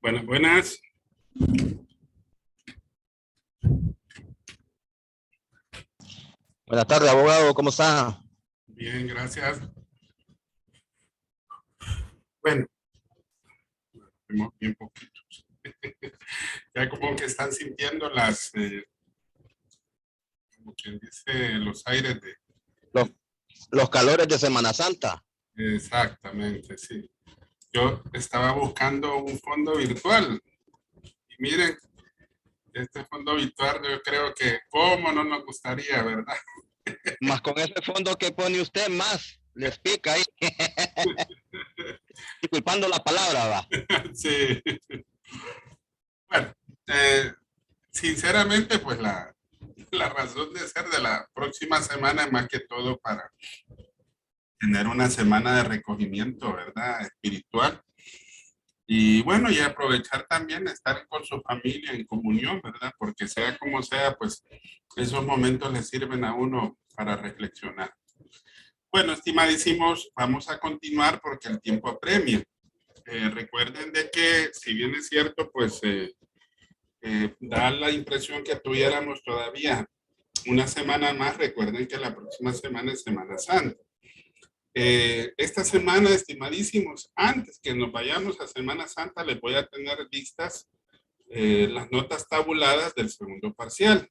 Buenas, buenas. Buenas tardes, abogado, ¿cómo está? Bien, gracias. Bueno, tenemos bien poquitos. Ya como que están sintiendo como quien dice, los aires de... Los, los calores de Semana Santa. Exactamente, sí. Yo estaba buscando un fondo virtual y miren, este fondo virtual yo creo que cómo no nos gustaría, ¿verdad? Más con ese fondo que pone usted, más les pica ahí. Disculpando la palabra, va. Sí. Bueno, eh, sinceramente, pues la razón de ser de la próxima semana es más que todo para tener una semana de recogimiento, ¿verdad? Espiritual. Y bueno, y aprovechar también estar con su familia en comunión, ¿verdad? Porque sea como sea, pues esos momentos le sirven a uno para reflexionar. Bueno, estimadísimos, vamos a continuar porque el tiempo apremia. Recuerden de que, si bien es cierto, pues da la impresión que tuviéramos todavía una semana más. Recuerden que la próxima semana es Semana Santa. Esta semana, estimadísimos, antes que nos vayamos a Semana Santa, les voy a tener listas las notas tabuladas del segundo parcial,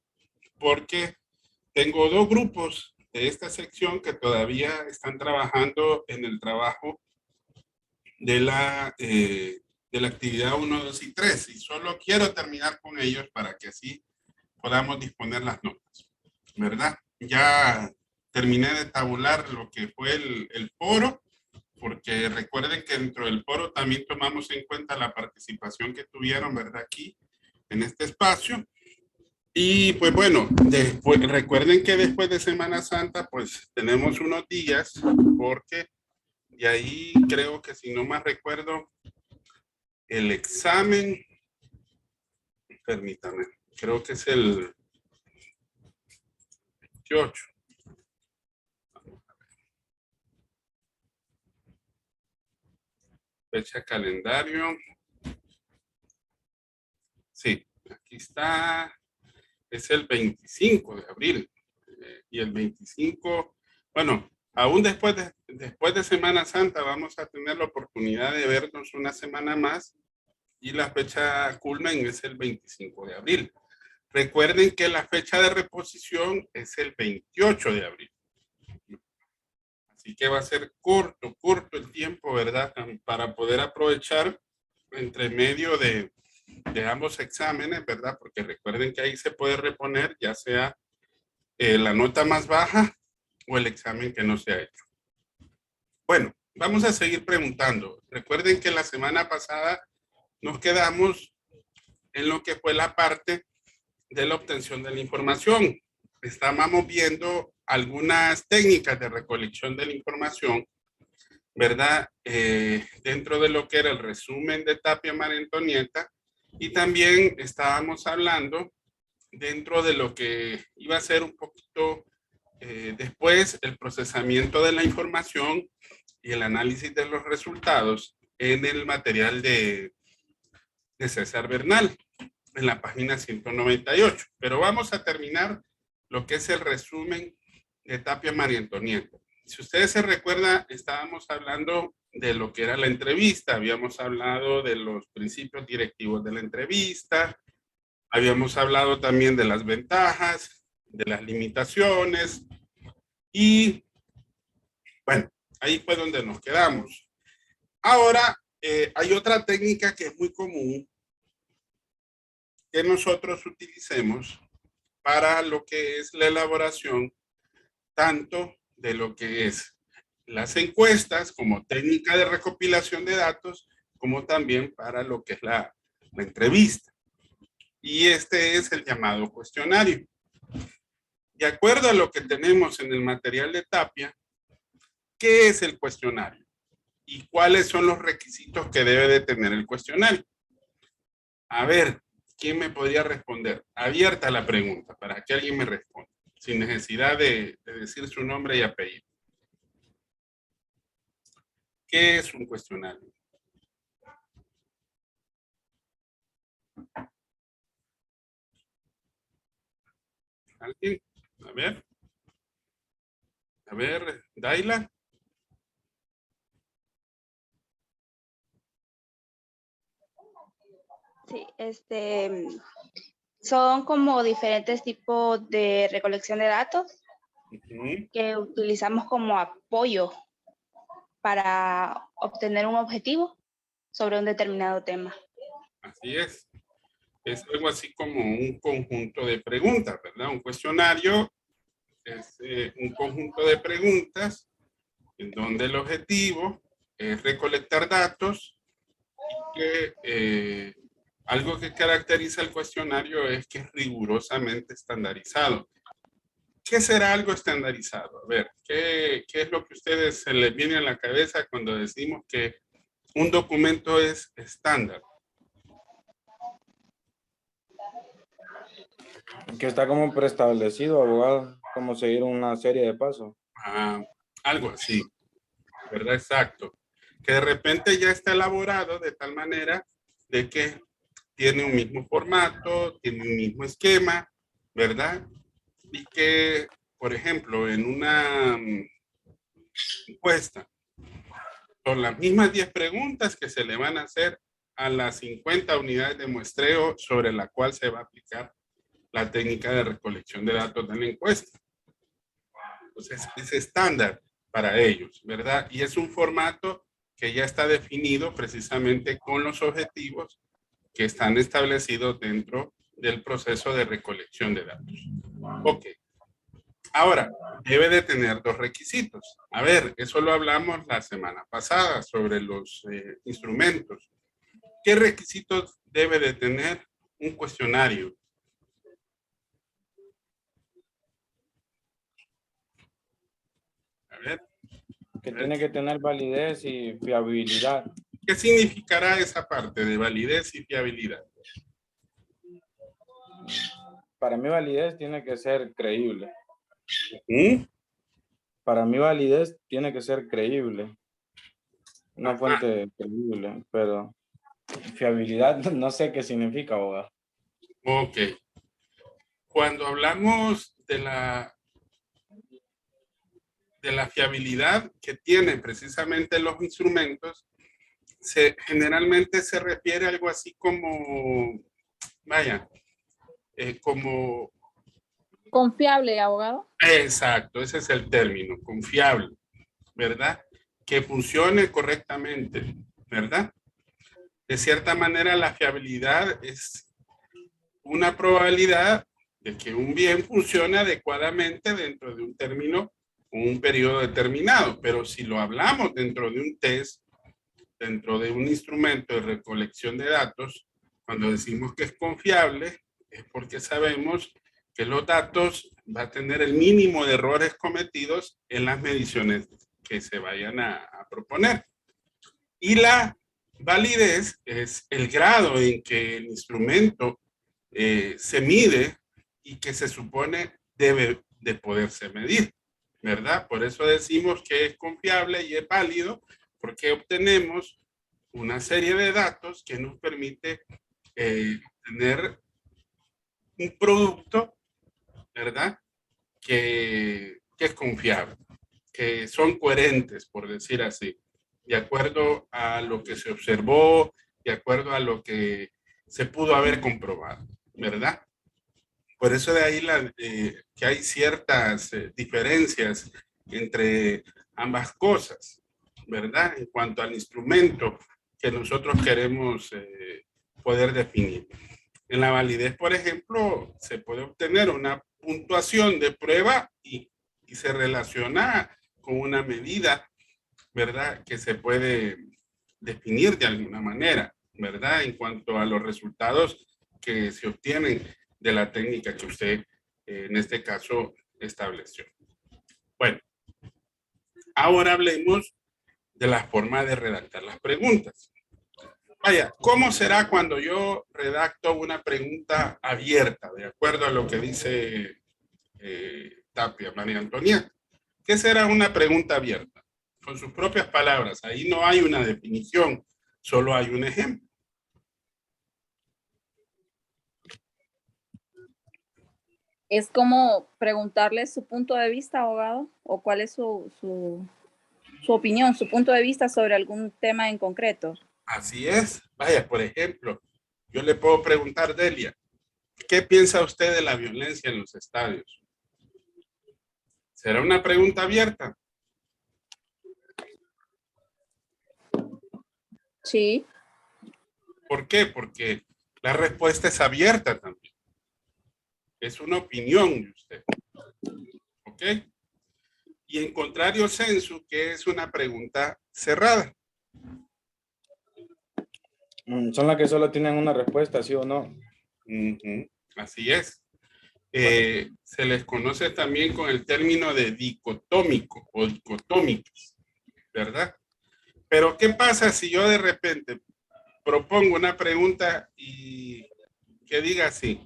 porque tengo dos grupos de esta sección que todavía están trabajando en el trabajo de la actividad 1, 2 y 3, y solo quiero terminar con ellos para que así podamos disponer las notas, ¿verdad? Ya terminé de tabular lo que fue el foro, porque recuerden que dentro del foro también tomamos en cuenta la participación que tuvieron, ¿verdad? Aquí, en este espacio. Y pues bueno, después, recuerden que después de Semana Santa, pues tenemos unos días, porque de ahí creo que si no más recuerdo, el examen, permítame, creo que es el 28. Fecha calendario. Sí, aquí está. Es el 25 de abril. Y el 25, bueno, aún después de Semana Santa vamos a tener la oportunidad de vernos una semana más y la fecha culmen es el 25 de abril. Recuerden que la fecha de reposición es el 28 de abril. Así que va a ser corto el tiempo, ¿verdad? Para poder aprovechar entre medio de ambos exámenes, ¿verdad? Porque recuerden que ahí se puede reponer ya sea la nota más baja o el examen que no se ha hecho. Bueno, vamos a seguir preguntando. Recuerden que la semana pasada nos quedamos en lo que fue la parte de la obtención de la información. Estábamos viendo algunas técnicas de recolección de la información, ¿verdad? Dentro de lo que era el resumen de Tapia Marentonieta, y también estábamos hablando dentro de lo que iba a ser un poquito después el procesamiento de la información y el análisis de los resultados en el material de César Bernal, en la página 198. Pero vamos a terminar lo que es el resumen de Tapia María Antonieta. Si ustedes se recuerdan, estábamos hablando de lo que era la entrevista, habíamos hablado de los principios directivos de la entrevista, habíamos hablado también de las ventajas, de las limitaciones, y bueno, ahí fue donde nos quedamos. Ahora, hay otra técnica que es muy común que nosotros utilicemos para lo que es la elaboración tanto de lo que es las encuestas como técnica de recopilación de datos, como también para lo que es la entrevista. Y este es el llamado cuestionario. De acuerdo a lo que tenemos en el material de Tapia, ¿qué es el cuestionario? ¿Y cuáles son los requisitos que debe de tener el cuestionario? A ver, ¿quién me podría responder? Abierta la pregunta para que alguien me responda, sin necesidad de decir su nombre y apellido. ¿Qué es un cuestionario? ¿Alguien? A ver. A ver, Daila. Sí, son como diferentes tipos de recolección de datos Ujú. que utilizamos como apoyo para obtener un objetivo sobre un determinado tema. Así es. Es algo así como un conjunto de preguntas, ¿verdad? Un cuestionario es un conjunto de preguntas en donde el objetivo es recolectar datos y que algo que caracteriza el cuestionario es que es rigurosamente estandarizado. ¿Qué será algo estandarizado? A ver, ¿qué es lo que a ustedes se les viene a la cabeza cuando decimos que un documento es estándar? Que está como preestablecido, abogado, como seguir una serie de pasos. Ah, algo así, ¿verdad? Exacto. Que de repente ya está elaborado de tal manera de que tiene un mismo formato, tiene un mismo esquema, ¿verdad? Y que, por ejemplo, en una encuesta, son las mismas 10 preguntas que se le van a hacer a las 50 unidades de muestreo sobre la cual se va a aplicar la técnica de recolección de datos de la encuesta. Entonces, es estándar para ellos, ¿verdad? Y es un formato que ya está definido precisamente con los objetivos que están establecidos dentro del proceso de recolección de datos. Ok. Ahora, debe de tener dos requisitos. A ver, eso lo hablamos la semana pasada sobre los instrumentos. ¿Qué requisitos debe de tener un cuestionario? A ver, Que tiene que tener validez y fiabilidad. ¿qué significará esa parte de validez y fiabilidad? Para mí validez tiene que ser creíble. ¿Mm? Para mí validez tiene que ser creíble. Una fuente creíble, pero fiabilidad no sé qué significa, abogado. Ok. Cuando hablamos de la fiabilidad que tienen precisamente los instrumentos, generalmente se refiere a algo así como, vaya, como... Confiable, abogado. Exacto, ese es el término, confiable, ¿verdad? Que funcione correctamente, ¿verdad? De cierta manera, la fiabilidad es una probabilidad de que un bien funcione adecuadamente dentro de un término o un periodo determinado, pero si lo hablamos dentro de un test, dentro de un instrumento de recolección de datos, cuando decimos que es confiable, es porque sabemos que los datos va a tener el mínimo de errores cometidos en las mediciones que se vayan a proponer. Y la validez es el grado en que el instrumento se mide y que se supone debe de poderse medir, ¿verdad? Por eso decimos que es confiable y es válido, porque obtenemos una serie de datos que nos permite tener un producto, ¿verdad? Que es confiable, que son coherentes, por decir así, de acuerdo a lo que se observó, de acuerdo a lo que se pudo haber comprobado, ¿verdad? Por eso de ahí que hay ciertas diferencias entre ambas cosas, ¿verdad? En cuanto al instrumento que nosotros queremos poder definir. En la validez, por ejemplo, se puede obtener una puntuación de prueba y se relaciona con una medida, ¿verdad? Que se puede definir de alguna manera, ¿verdad? En cuanto a los resultados que se obtienen de la técnica que usted, en este caso, estableció. Bueno, ahora hablemos de la forma de redactar las preguntas. Vaya, ¿cómo será cuando yo redacto una pregunta abierta, de acuerdo a lo que dice Tapia, María Antonieta? ¿Qué será una pregunta abierta? Con sus propias palabras, ahí no hay una definición, solo hay un ejemplo. Es como preguntarle su punto de vista, abogado, o cuál es su opinión, su punto de vista sobre algún tema en concreto. Así es. Vaya, por ejemplo, yo le puedo preguntar, Delia, ¿qué piensa usted de la violencia en los estadios? ¿Será una pregunta abierta? Sí. ¿Por qué? Porque la respuesta es abierta también. Es una opinión de usted. ¿Ok? Y en contrario sensu, que es una pregunta cerrada. Son las que solo tienen una respuesta, sí o no. Así es. Se les conoce también con el término de dicotómico o dicotómicos, ¿verdad? Pero ¿qué pasa si yo de repente propongo una pregunta y que diga así?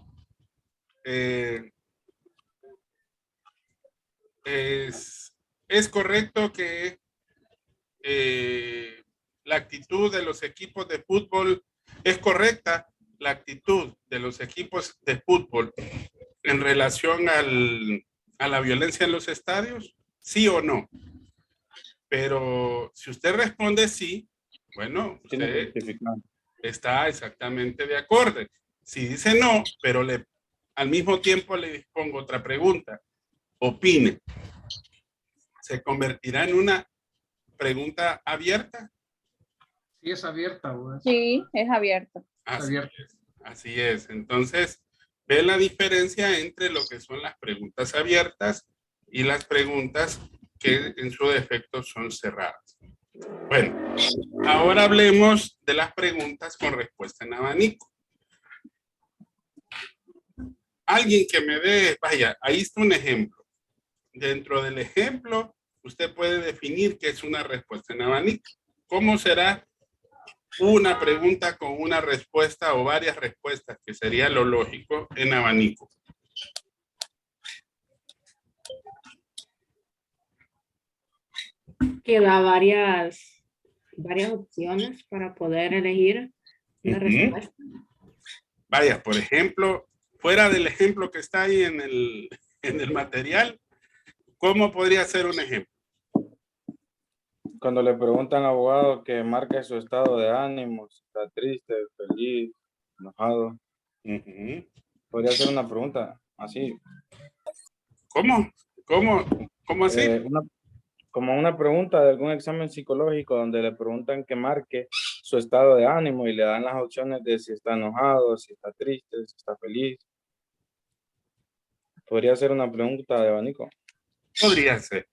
Es correcto que la actitud de los equipos de fútbol es correcta, la actitud de los equipos de fútbol en relación a la violencia en los estadios, sí o no. Pero si usted responde sí, bueno, usted está exactamente de acuerdo. Si dice no, pero al mismo tiempo le pongo otra pregunta, opine, ¿se convertirá en una pregunta abierta? Sí, es abierta. ¿Verdad? Sí, es abierta. Así es. Entonces, ve la diferencia entre lo que son las preguntas abiertas y las preguntas que en su defecto son cerradas. Bueno, ahora hablemos de las preguntas con respuesta en abanico. Alguien que me dé, vaya, ahí está un ejemplo. Dentro del ejemplo, usted puede definir qué es una respuesta en abanico. ¿Cómo será una pregunta con una respuesta o varias respuestas, que sería lo lógico, en abanico? Que da varias opciones para poder elegir una respuesta. Vaya, por ejemplo, fuera del ejemplo que está ahí en el material, ¿cómo podría ser un ejemplo? Cuando le preguntan al abogado que marque su estado de ánimo, si está triste, feliz, enojado. Podría ser una pregunta así. ¿Cómo? ¿Cómo así? Como una pregunta de algún examen psicológico donde le preguntan que marque su estado de ánimo y le dan las opciones de si está enojado, si está triste, si está feliz. Podría ser una pregunta de abanico. Podría ser,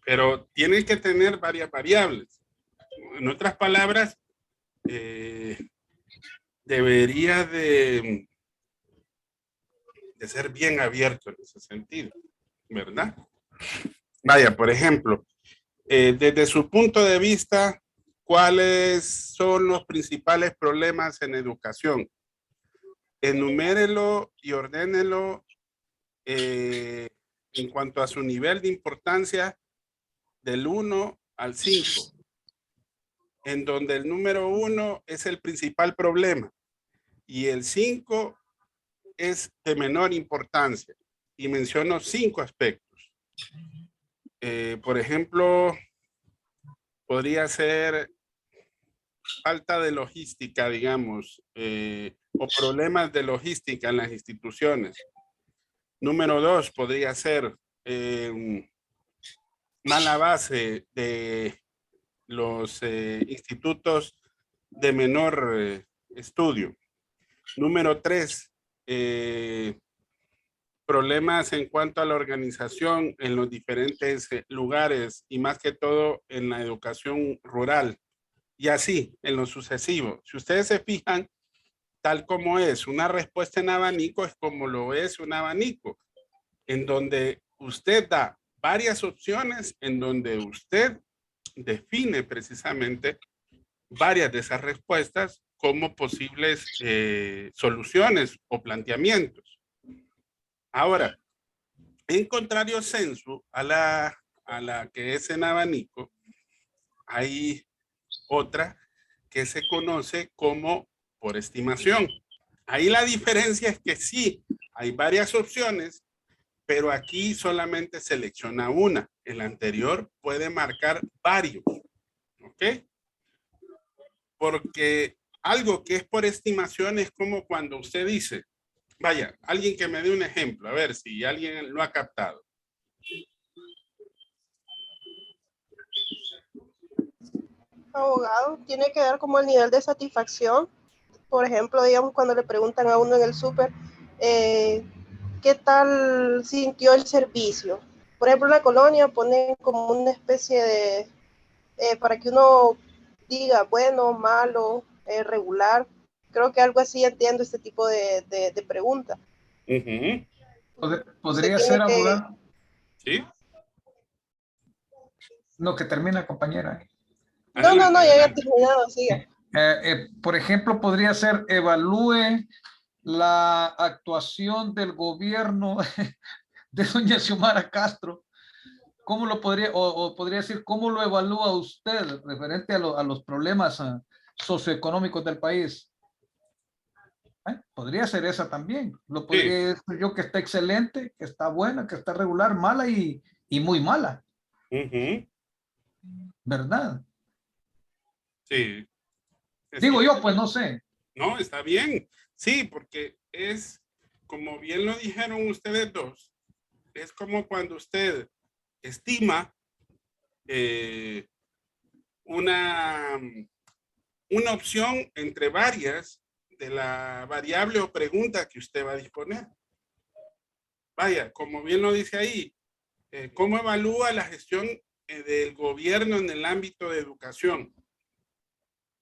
pero tiene que tener varias variables. En otras palabras, debería de ser bien abierto en ese sentido, ¿verdad? Vaya, por ejemplo, desde su punto de vista, ¿cuáles son los principales problemas en educación? Enumérelo y ordénelo en cuanto a su nivel de importancia del 1 al 5, en donde el número 1 es el principal problema y el 5 es de menor importancia, y menciono 5 aspectos. Por ejemplo, podría ser falta de logística, digamos, o problemas de logística en las instituciones. Número 2 podría ser mala base de los institutos de menor estudio. Número 3, problemas en cuanto a la organización en los diferentes lugares y más que todo en la educación rural. Y así, en lo sucesivo. Si ustedes se fijan, tal como es una respuesta en abanico, es como lo es un abanico, en donde usted da varias opciones, en donde usted define precisamente varias de esas respuestas como posibles soluciones o planteamientos. Ahora, en contrario sensu a la que es en abanico, hay otra que se conoce como por estimación. Ahí la diferencia es que sí, hay varias opciones, pero aquí solamente selecciona una. El anterior puede marcar varios. ¿Ok? Porque algo que es por estimación es como cuando usted dice, vaya, alguien que me dé un ejemplo, a ver si alguien lo ha captado. Abogado, tiene que ver como el nivel de satisfacción. Por ejemplo, digamos, cuando le preguntan a uno en el súper, ¿qué tal sintió el servicio? Por ejemplo, en la colonia ponen como una especie de, para que uno diga bueno, malo, regular. Creo que algo así entiendo este tipo de pregunta. Podría tiene ser, que- abogado. ¿Sí? No, que termina, compañera. No, Adelante, ya había adelante. terminado, siga. Por ejemplo, podría ser evalúe la actuación del gobierno de doña Xiomara Castro. ¿Cómo lo podría, o podría decir, cómo lo evalúa usted referente a los problemas socioeconómicos del país? Podría ser esa también. Lo podría decir yo que está excelente, que está buena, que está regular, mala y muy mala. ¿Verdad? Sí. Digo yo, pues no sé. No, está bien. Sí, porque es, como bien lo dijeron ustedes dos, es como cuando usted estima una opción entre varias de la variable o pregunta que usted va a disponer. Vaya, como bien lo dice ahí, ¿cómo evalúa la gestión del gobierno en el ámbito de educación?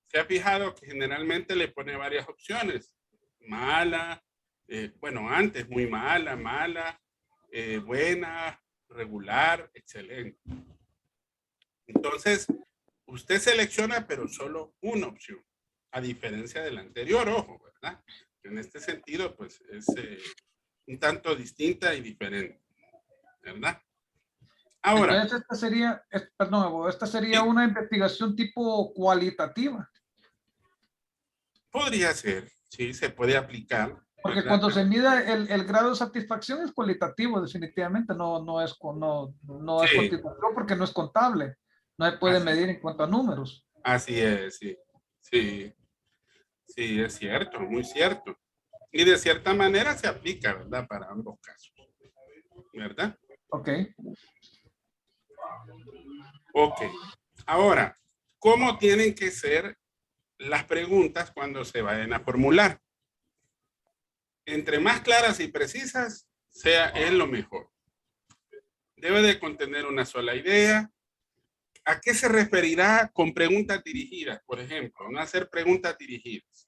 Se ha fijado que generalmente le pone varias opciones. Mala, bueno, antes muy mala, buena, regular, excelente. Entonces, usted selecciona, pero solo una opción, a diferencia del anterior, ojo, ¿verdad? En este sentido, pues es un tanto distinta y diferente, ¿verdad? Ahora. Entonces, esta sería Sí. una investigación tipo cualitativa. Podría ser, sí, se puede aplicar. Porque ¿verdad? cuando se mide el grado de satisfacción es cualitativo, definitivamente, no es cuantitativo porque no es contable. No se puede medir en cuanto a números. Así es, sí. Sí, sí, es cierto, muy cierto. Y de cierta manera se aplica, ¿verdad? Para ambos casos. ¿Verdad? Ok. Ok. Ahora, ¿cómo tienen que ser las preguntas cuando se vayan a formular? Entre más claras y precisas, es lo mejor. Debe de contener una sola idea. ¿A qué se referirá con preguntas dirigidas, por ejemplo? No hacer preguntas dirigidas.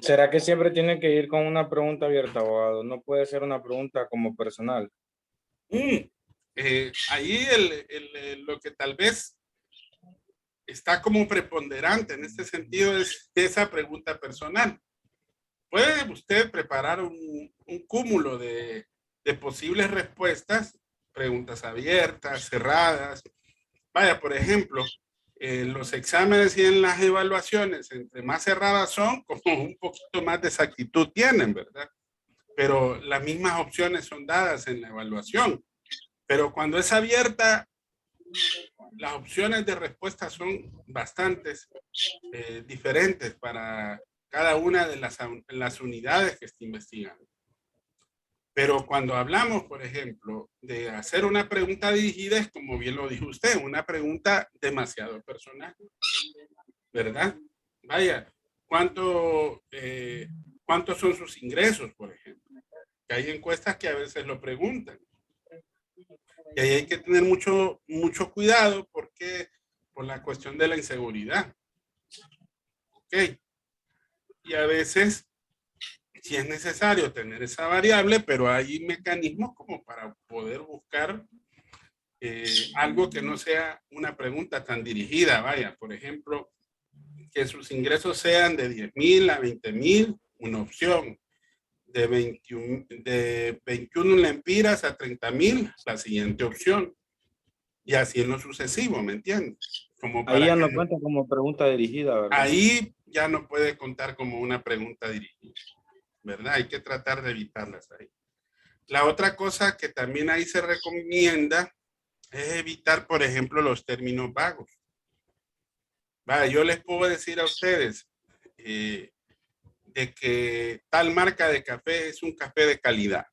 ¿Será que siempre tiene que ir con una pregunta abierta, abogado? No puede ser una pregunta como personal. Ahí lo que tal vez está como preponderante en este sentido es esa pregunta personal. Puede usted preparar un cúmulo de posibles respuestas, preguntas abiertas, cerradas. Vaya, por ejemplo, los exámenes y en las evaluaciones, entre más cerradas son, como un poquito más de exactitud tienen, ¿verdad? Pero las mismas opciones son dadas en la evaluación. Pero cuando es abierta, las opciones de respuesta son bastantes diferentes para cada una de las unidades que se investigan. Pero cuando hablamos, por ejemplo, de hacer una pregunta dirigida, es como bien lo dijo usted, una pregunta demasiado personal, ¿verdad? Vaya, ¿cuántos son sus ingresos, por ejemplo? Que hay encuestas que a veces lo preguntan. Y ahí hay que tener mucho cuidado porque por la cuestión de la inseguridad. Ok. Y a veces sí es necesario tener esa variable, pero hay mecanismos como para poder buscar algo que no sea una pregunta tan dirigida. Vaya, por ejemplo, que sus ingresos sean de 10,000 a 20,000, una opción. De 21 lempiras a 30,000, la siguiente opción. Y así en lo sucesivo, ¿me entiendes? Como para Ahí ya que no cuenta como pregunta dirigida, ¿verdad? ahí ya no puede contar como una pregunta dirigida, ¿verdad? Hay que tratar de evitarlas ahí. La otra cosa que también ahí se recomienda es evitar, por ejemplo, los términos vagos. Vaya, yo les puedo decir a ustedes de que tal marca de café es un café de calidad.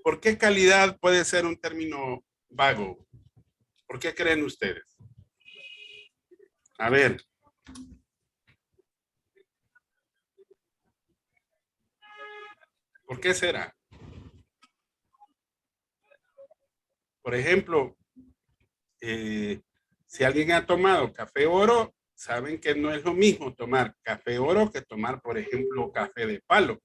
¿Por qué calidad puede ser un término vago? ¿Por qué creen ustedes? A ver. ¿Por qué será? Por ejemplo, si alguien ha tomado café oro, saben que no es lo mismo tomar café oro que tomar, por ejemplo, café de palo.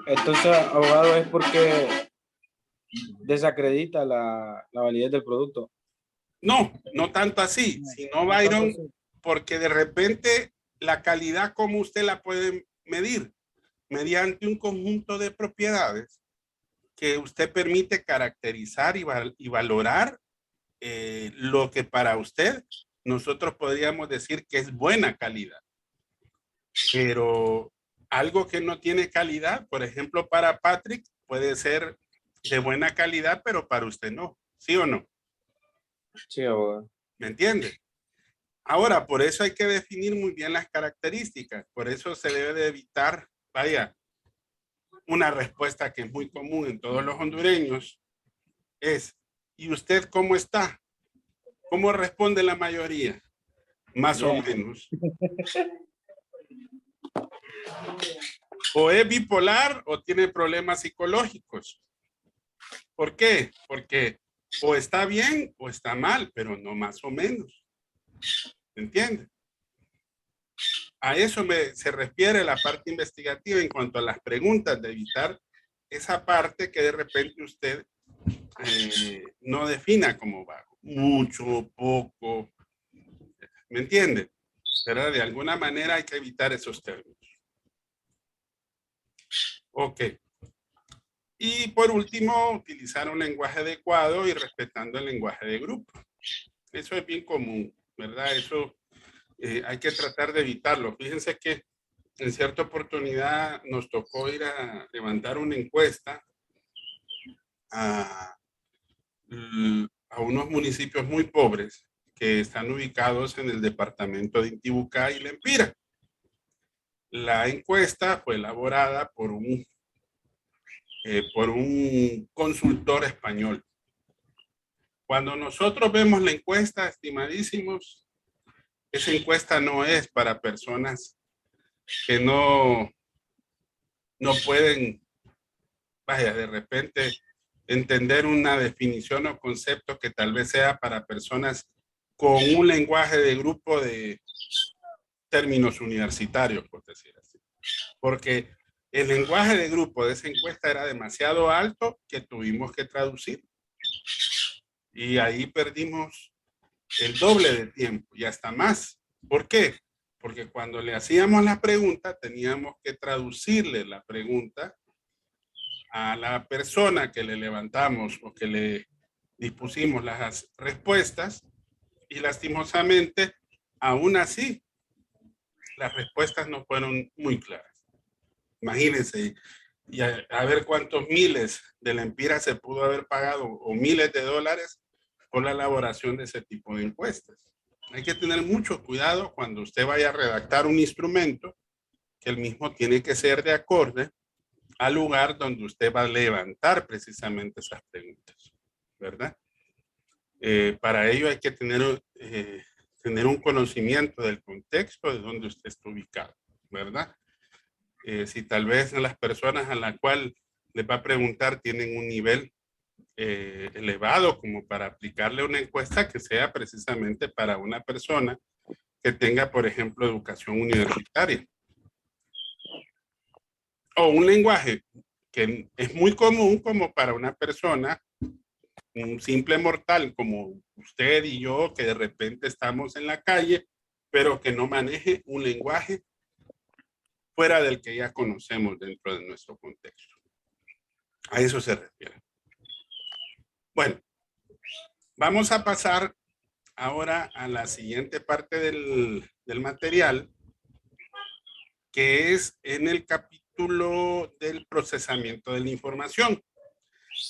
Entonces, abogado, es porque desacredita la validez del producto. No, no tanto así, sino Byron, porque de repente la calidad como usted la puede medir mediante un conjunto de propiedades que usted permite caracterizar y valorar lo que para usted nosotros podríamos decir que es buena calidad. Pero algo que no tiene calidad, por ejemplo, para Patrick puede ser de buena calidad, pero para usted no. ¿Sí o no? Sí, abogado. ¿Me entiende? Ahora, por eso hay que definir muy bien las características. Por eso se debe de evitar, vaya, una respuesta que es muy común en todos los hondureños es, ¿y usted cómo está? ¿Cómo responde la mayoría? Más o menos. O es bipolar o tiene problemas psicológicos. ¿Por qué? Porque o está bien o está mal, pero no más o menos. ¿Entiende? A eso se refiere la parte investigativa en cuanto a las preguntas, de evitar esa parte que de repente usted no defina como vago. Mucho, poco. ¿Me entiende? Pero de alguna manera hay que evitar esos términos. Ok. Y por último, utilizar un lenguaje adecuado y respetando el lenguaje de grupo. Eso es bien común, ¿verdad? Eso hay que tratar de evitarlo. Fíjense que en cierta oportunidad nos tocó ir a levantar una encuesta a unos municipios muy pobres que están ubicados en el departamento de Intibucá y Lempira. La encuesta fue elaborada por un consultor español. Cuando nosotros vemos la encuesta, estimadísimos, esa encuesta no es para personas que no pueden, vaya, de repente entender una definición o concepto que tal vez sea para personas con un lenguaje de grupo de términos universitarios, por decir así. Porque el lenguaje de grupo de esa encuesta era demasiado alto que tuvimos que traducir. Y ahí perdimos el doble de tiempo y hasta más. ¿Por qué? Porque cuando le hacíamos la pregunta, teníamos que traducirle la pregunta a la persona que le levantamos o que le dispusimos las respuestas, y lastimosamente, aún así, las respuestas no fueron muy claras. Imagínense, y a ver cuántos miles de lempiras se pudo haber pagado o miles de dólares por la elaboración de ese tipo de encuestas. Hay que tener mucho cuidado cuando usted vaya a redactar un instrumento, que el mismo tiene que ser de acorde al lugar donde usted va a levantar precisamente esas preguntas, ¿verdad? Para ello hay que tener un conocimiento del contexto de donde usted está ubicado, ¿verdad? Si tal vez las personas a la cual les va a preguntar tienen un nivel elevado como para aplicarle una encuesta que sea precisamente para una persona que tenga, por ejemplo, educación universitaria. O un lenguaje que es muy común como para una persona, un simple mortal como usted y yo, que de repente estamos en la calle, pero que no maneje un lenguaje fuera del que ya conocemos dentro de nuestro contexto. A eso se refiere. Bueno, vamos a pasar ahora a la siguiente parte del material, que es en el capítulo del procesamiento de la información.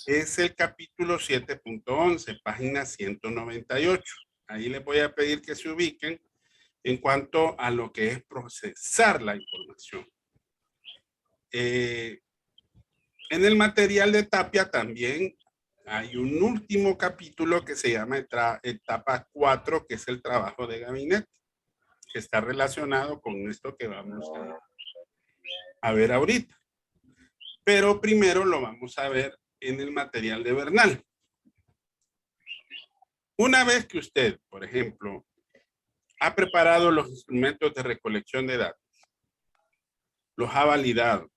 Es el capítulo 7.11, página 198. Ahí les voy a pedir que se ubiquen en cuanto a lo que es procesar la información. En el material de Tapia también hay un último capítulo que se llama etapa 4, que es el trabajo de gabinete, que está relacionado con esto que vamos a ver ahorita. Pero primero lo vamos a ver en el material de Bernal. Una vez que usted, por ejemplo, ha preparado los instrumentos de recolección de datos, los ha validado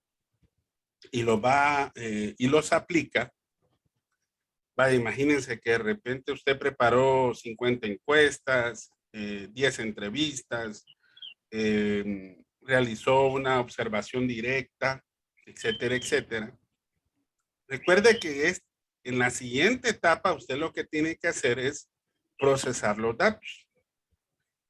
y los aplica, imagínense que de repente usted preparó 50 encuestas, 10 entrevistas, realizó una observación directa, etcétera, etcétera. Recuerde que en la siguiente etapa usted lo que tiene que hacer es procesar los datos.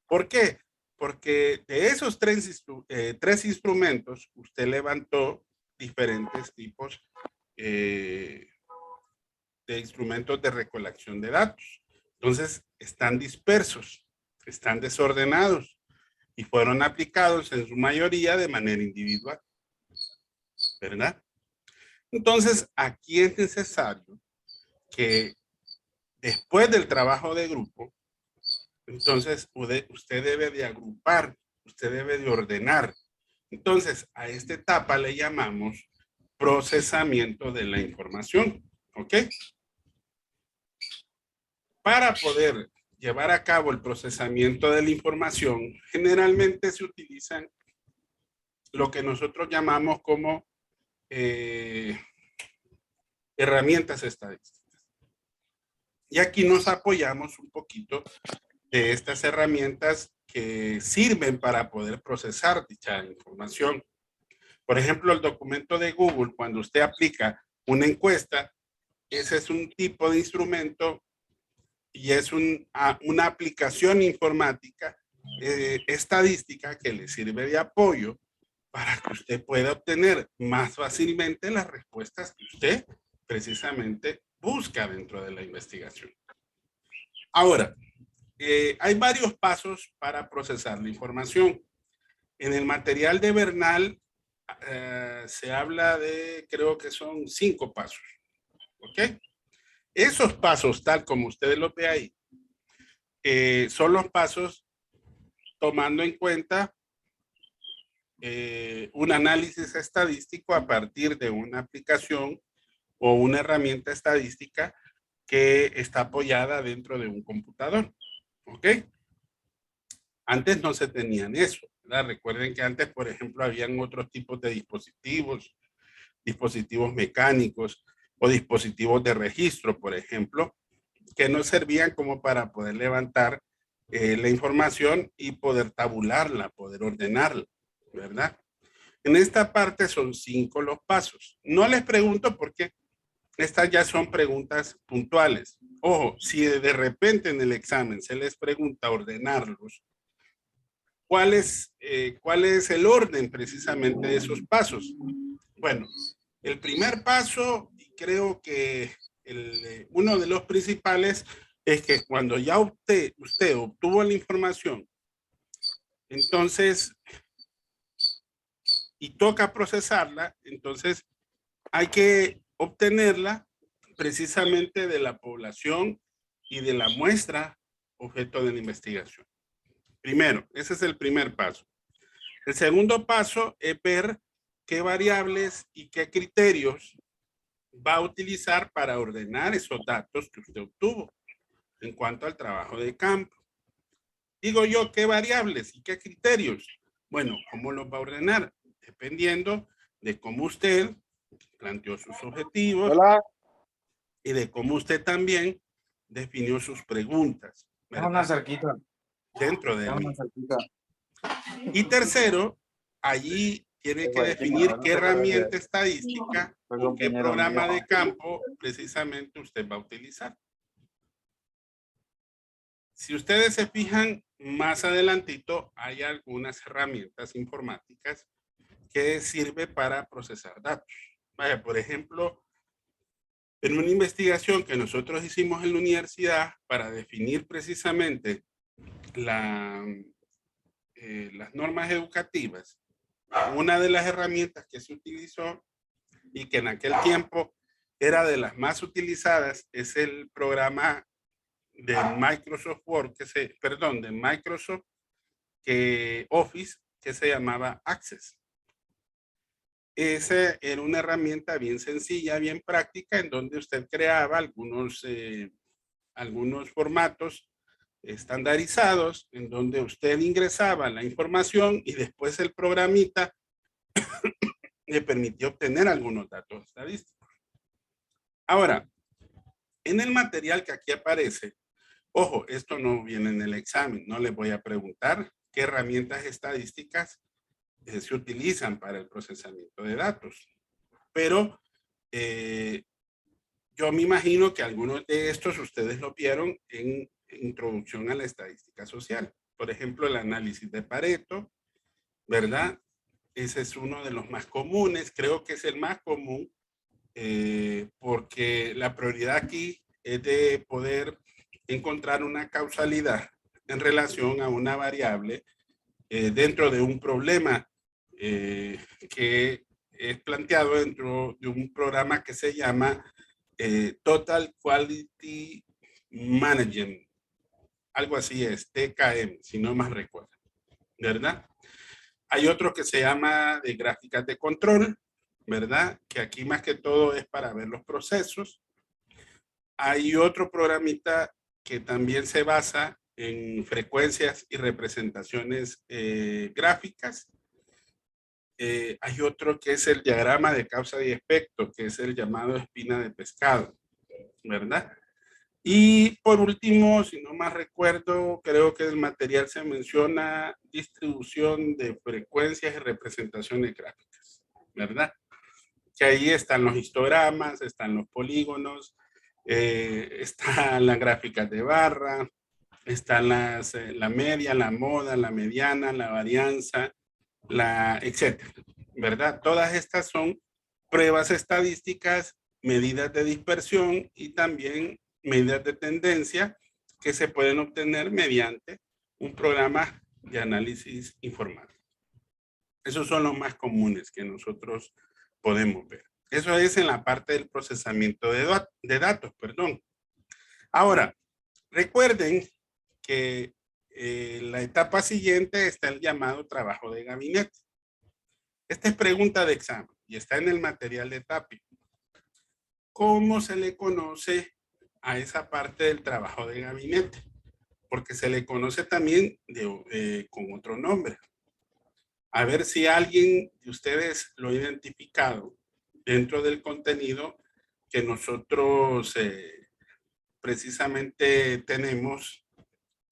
¿Por qué? Porque de esos tres instrumentos usted levantó diferentes tipos de instrumentos de recolección de datos. Entonces están dispersos, están desordenados y fueron aplicados en su mayoría de manera individual, ¿verdad? Entonces aquí es necesario que después del trabajo de grupo, entonces usted debe de agrupar, usted debe de ordenar. Entonces a esta etapa le llamamos procesamiento de la información, ¿ok? Para poder llevar a cabo el procesamiento de la información, generalmente se utilizan lo que nosotros llamamos como herramientas estadísticas. Y aquí nos apoyamos un poquito de estas herramientas que sirven para poder procesar dicha información. Por ejemplo, el documento de Google, cuando usted aplica una encuesta, ese es un tipo de instrumento y es una aplicación informática estadística que le sirve de apoyo para que usted pueda obtener más fácilmente las respuestas que usted precisamente busca dentro de la investigación. Ahora, hay varios pasos para procesar la información. En el material de Bernal se habla de, creo que son 5 pasos. ¿Ok? Esos pasos, tal como ustedes los ve ahí, son los pasos tomando en cuenta un análisis estadístico a partir de una aplicación o una herramienta estadística que está apoyada dentro de un computador. ¿Ok? Antes no se tenían eso, ¿verdad? Recuerden que antes, por ejemplo, habían otros tipos de dispositivos, dispositivos mecánicos o dispositivos de registro, por ejemplo, que no servían como para poder levantar la información y poder tabularla, poder ordenarla, ¿verdad? En esta parte son 5 los pasos. No les pregunto porque estas ya son preguntas puntuales. Ojo, si de repente en el examen se les pregunta ordenarlos, ¿cuál es el orden precisamente de esos pasos? Bueno, el primer paso, y creo que uno de los principales, es que cuando ya usted obtuvo la información, entonces, y toca procesarla, entonces hay que obtenerla precisamente de la población y de la muestra objeto de la investigación. Primero, ese es el primer paso. El segundo paso es ver qué variables y qué criterios va a utilizar para ordenar esos datos que usted obtuvo en cuanto al trabajo de campo. Digo yo, ¿qué variables y qué criterios? Bueno, ¿cómo los va a ordenar? Dependiendo de cómo usted planteó sus objetivos. Hola. Y de cómo usted también definió sus preguntas. ¿Verdad? Una cerquita. Dentro de él. Y tercero, allí tiene que definir qué herramienta estadística o qué programa de campo precisamente usted va a utilizar. Si ustedes se fijan, más adelantito hay algunas herramientas informáticas que sirve para procesar datos. Vaya, por ejemplo, en una investigación que nosotros hicimos en la universidad para definir precisamente las normas educativas, una de las herramientas que se utilizó y que en aquel tiempo era de las más utilizadas es el programa de Microsoft Word, de Microsoft Office, que se llamaba Access. Esa era una herramienta bien sencilla, bien práctica, en donde usted creaba algunos formatos estandarizados, en donde usted ingresaba la información y después el programita le permitió obtener algunos datos estadísticos. Ahora, en el material que aquí aparece, ojo, esto no viene en el examen, no les voy a preguntar qué herramientas estadísticas se utilizan para el procesamiento de datos. Pero yo me imagino que algunos de estos ustedes lo vieron en Introducción a la Estadística Social. Por ejemplo, el análisis de Pareto, ¿verdad? Ese es uno de los más comunes, creo que es el más común, porque la prioridad aquí es de poder encontrar una causalidad en relación a una variable dentro de un problema que es planteado dentro de un programa que se llama Total Quality Management. Algo así es, TKM, si no más recuerdo, ¿verdad? Hay otro que se llama de gráficas de control, ¿verdad? Que aquí más que todo es para ver los procesos. Hay otro programita que también se basa en frecuencias y representaciones gráficas. Hay otro que es el diagrama de causa y efecto, que es el llamado espina de pescado, ¿verdad? Y por último, si no más recuerdo, creo que el material se menciona distribución de frecuencias y representaciones gráficas, ¿verdad? Que ahí están los histogramas, están los polígonos, están las gráficas de barra, están la media, la moda, la mediana, la varianza, etcétera, ¿verdad? Todas estas son pruebas estadísticas, medidas de dispersión y también medidas de tendencia que se pueden obtener mediante un programa de análisis informático. Esos son los más comunes que nosotros podemos ver. Eso es en la parte del procesamiento de datos, perdón. Ahora, recuerden que la etapa siguiente está el llamado trabajo de gabinete. Esta es pregunta de examen y está en el material de TAPI. ¿Cómo se le conoce a esa parte del trabajo de gabinete? Porque se le conoce también con otro nombre. A ver si alguien de ustedes lo ha identificado dentro del contenido que nosotros precisamente tenemos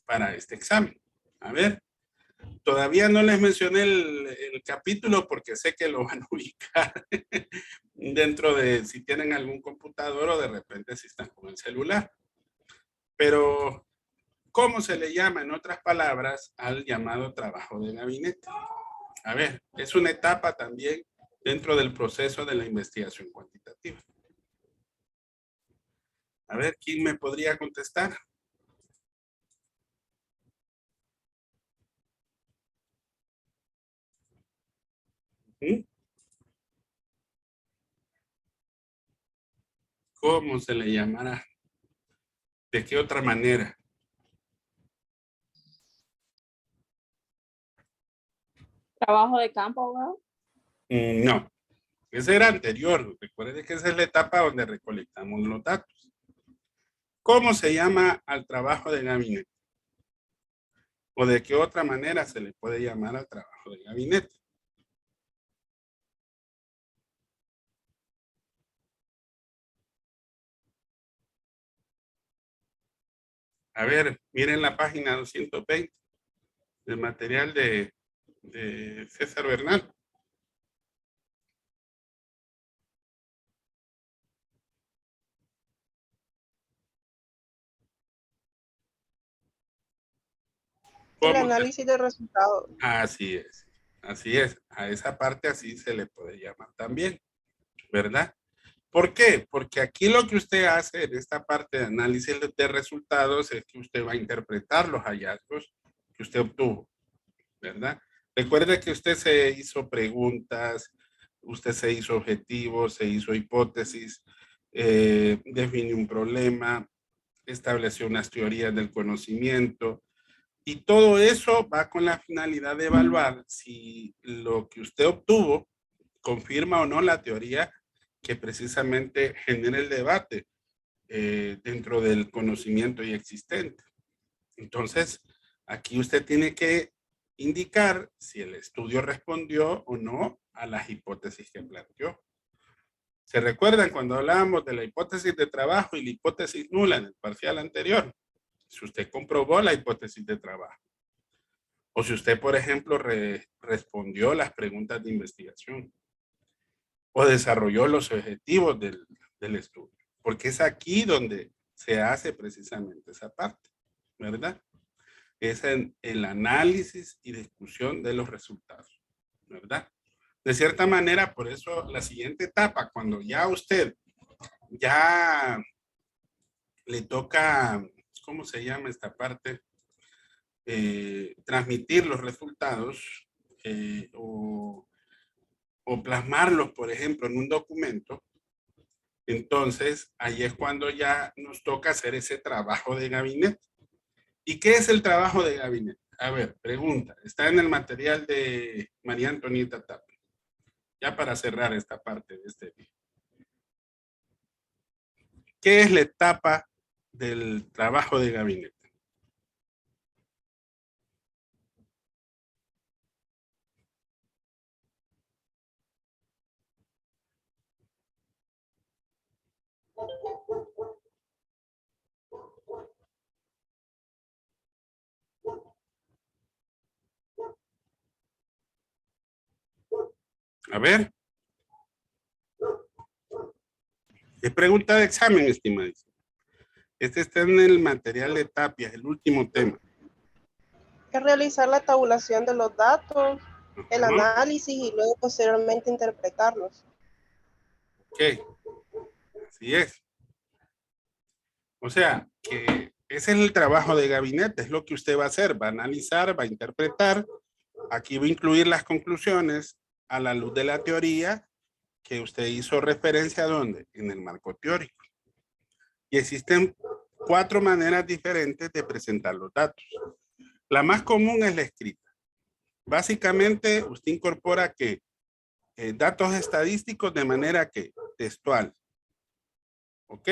para este examen. A ver, todavía no les mencioné el capítulo porque sé que lo van a ubicar dentro de si tienen algún computador o de repente si están con el celular. Pero, ¿cómo se le llama en otras palabras al llamado trabajo de gabinete? A ver, es una etapa también dentro del proceso de la investigación cuantitativa. A ver, ¿quién me podría contestar? ¿Cómo se le llamará? ¿De qué otra manera? Trabajo de campo, abogado. No, ese era anterior. Recuerde que esa es la etapa donde recolectamos los datos. ¿Cómo se llama al trabajo de gabinete? ¿O de qué otra manera se le puede llamar al trabajo de gabinete? A ver, miren la página 220 del material de César Bernal. El ¿Cómo? análisis de resultados. Así es. Así es. A esa parte así se le puede llamar también, ¿verdad? ¿Por qué? Porque aquí lo que usted hace en esta parte de análisis de resultados es que usted va a interpretar los hallazgos que usted obtuvo, ¿verdad? Recuerde que usted se hizo preguntas, usted se hizo objetivos, se hizo hipótesis, definió un problema, estableció unas teorías del conocimiento, y todo eso va con la finalidad de evaluar si lo que usted obtuvo confirma o no la teoría que precisamente genera el debate dentro del conocimiento ya existente. Entonces, aquí usted tiene que indicar si el estudio respondió o no a las hipótesis que planteó. ¿Se recuerdan cuando hablábamos de la hipótesis de trabajo y la hipótesis nula en el parcial anterior? Si usted comprobó la hipótesis de trabajo. O si usted, por ejemplo, respondió las preguntas de investigación. O desarrolló los objetivos del estudio. Porque es aquí donde se hace precisamente esa parte, ¿verdad? Es en el análisis y discusión de los resultados, ¿verdad? De cierta manera, por eso la siguiente etapa, cuando ya usted ya le toca, ¿cómo se llama esta parte? Transmitir los resultados o plasmarlos, por ejemplo, en un documento, entonces ahí es cuando ya nos toca hacer ese trabajo de gabinete. ¿Y qué es el trabajo de gabinete? A ver, pregunta, está en el material de María Antonieta Tapia, ya para cerrar esta parte de este video. ¿Qué es la etapa del trabajo de gabinete? A ver. Es pregunta de examen, estimadísimo. Este está en el material de Tapia, el último tema. Es realizar la tabulación de los datos, el Ajá. análisis y luego posteriormente interpretarlos. Ok, así es. O sea, que ese es el trabajo de gabinete, es lo que usted va a hacer, va a analizar, va a interpretar. Aquí va a incluir las conclusiones a la luz de la teoría que usted hizo referencia, ¿dónde? En el marco teórico. Y existen 4 maneras diferentes de presentar los datos. La más común es la escrita. Básicamente, usted incorpora que datos estadísticos de manera que textual. ¿Ok?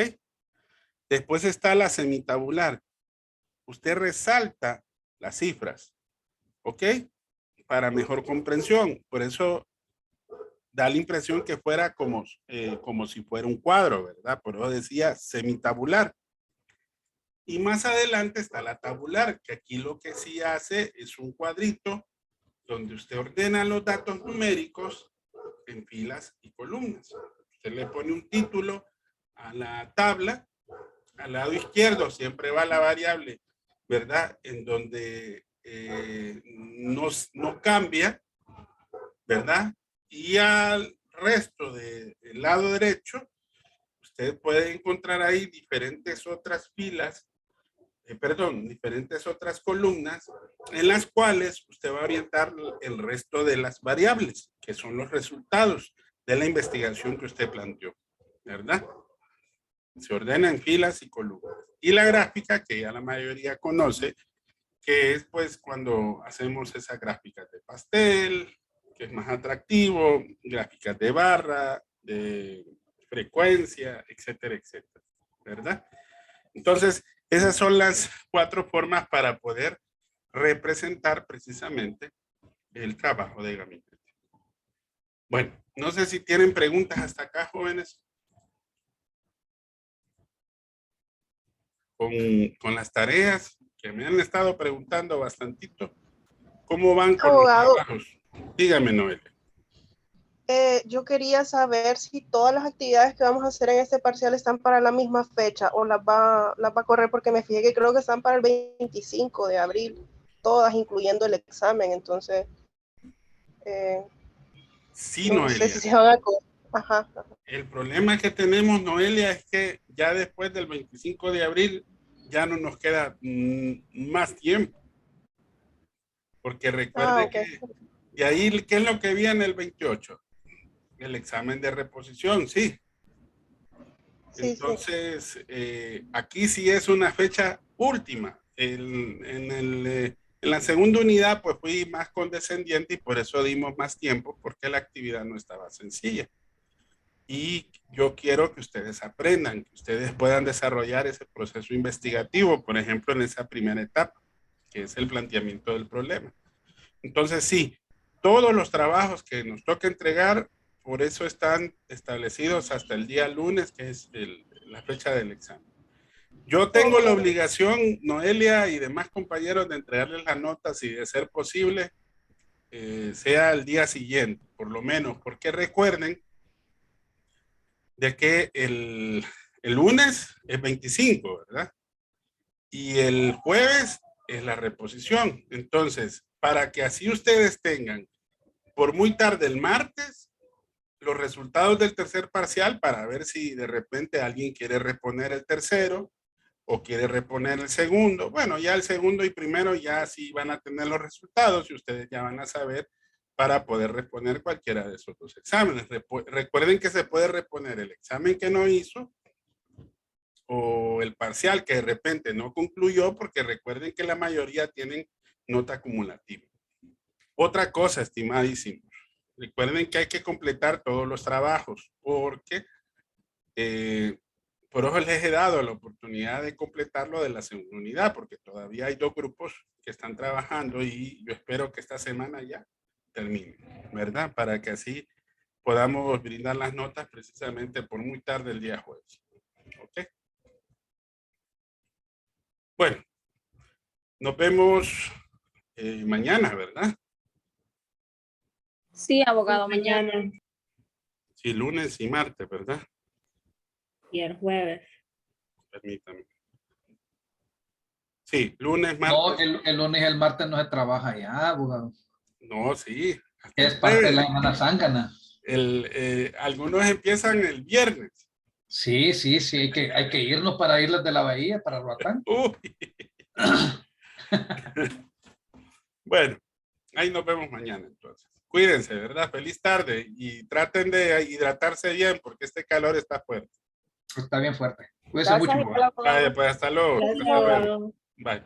Después está la semitabular. Usted resalta las cifras. ¿Ok? Para mejor comprensión. Por eso da la impresión que fuera como si fuera un cuadro, ¿verdad? Por eso decía semitabular. Y más adelante está la tabular, que aquí lo que sí hace es un cuadrito donde usted ordena los datos numéricos en filas y columnas. Usted le pone un título a la tabla, al lado izquierdo siempre va la variable, ¿verdad? En donde no cambia, ¿verdad? Y al resto del lado derecho, usted puede encontrar ahí diferentes otras filas, diferentes otras columnas en las cuales usted va a orientar el resto de las variables, que son los resultados de la investigación que usted planteó, ¿verdad? Se ordena en filas y columnas. Y la gráfica, que ya la mayoría conoce, que es pues cuando hacemos esas gráficas de pastel, que es más atractivo, gráficas de barra, de frecuencia, etcétera, etcétera, ¿verdad? Entonces, esas son las 4 formas para poder representar precisamente el trabajo de gabinete. Bueno, no sé si tienen preguntas hasta acá, jóvenes. Con las tareas que me han estado preguntando bastantito. ¿Cómo van con los Abogado, trabajos? Dígame, Noel. yo quería saber si todas las actividades que vamos a hacer en este parcial están para la misma fecha o las va a correr, porque me fijé que creo que están para el 25 de abril. todas, incluyendo el examen. Entonces, Sí, no Noelia. sé si se van a... Ajá. El problema que tenemos, Noelia, es que ya después del 25 de abril ya no nos queda más tiempo. Porque recuerde Ok. que de ahí, ¿qué es lo que viene el 28? El examen de reposición, sí. Sí, sí. Entonces, aquí sí es una fecha última. En la segunda unidad, pues fui más condescendiente y por eso dimos más tiempo, porque la actividad no estaba sencilla. Y yo quiero que ustedes aprendan, que ustedes puedan desarrollar ese proceso investigativo, por ejemplo, en esa primera etapa, que es el planteamiento del problema. Entonces, sí, todos los trabajos que nos toca entregar, por eso están establecidos hasta el día lunes, que es la fecha del examen. Yo tengo la obligación, Noelia y demás compañeros, de entregarles las notas y de ser posible, sea el día siguiente, por lo menos, porque recuerden de que el lunes es 25, ¿verdad? Y el jueves es la reposición. Entonces, para que así ustedes tengan por muy tarde el martes los resultados del tercer parcial para ver si de repente alguien quiere reponer el tercero o quiere reponer el segundo. Bueno, ya el segundo y primero ya sí van a tener los resultados y ustedes ya van a saber para poder reponer cualquiera de esos dos exámenes. Recuerden que se puede reponer el examen que no hizo o el parcial que de repente no concluyó, porque recuerden que la mayoría tienen nota acumulativa. Otra cosa, estimadísimos, recuerden que hay que completar todos los trabajos, porque por eso les he dado la oportunidad de completarlo de la segunda unidad, porque todavía hay 2 grupos que están trabajando y yo espero que esta semana ya termine, ¿verdad? Para que así podamos brindar las notas precisamente por muy tarde el día jueves. ¿Ok? Bueno, nos vemos mañana, ¿verdad? Sí, abogado, mañana. Sí, lunes y martes, ¿verdad? Y el jueves. Permítame. Sí, lunes, No, martes. el lunes y el martes no se trabaja ya, abogado. No, sí. hasta Es el parte de jueves. la semana zángana. Algunos empiezan el viernes. Sí, hay que irnos para Islas de la Bahía, para Roatán. Uy. Bueno, ahí nos vemos mañana entonces. Cuídense, ¿verdad? Feliz tarde y traten de hidratarse bien porque este calor está fuerte. Está bien fuerte. Cuídense mucho, abogado. Gracias, abogado. Vaya, pues hasta luego. Gracias, Hasta luego. abogado. Bye.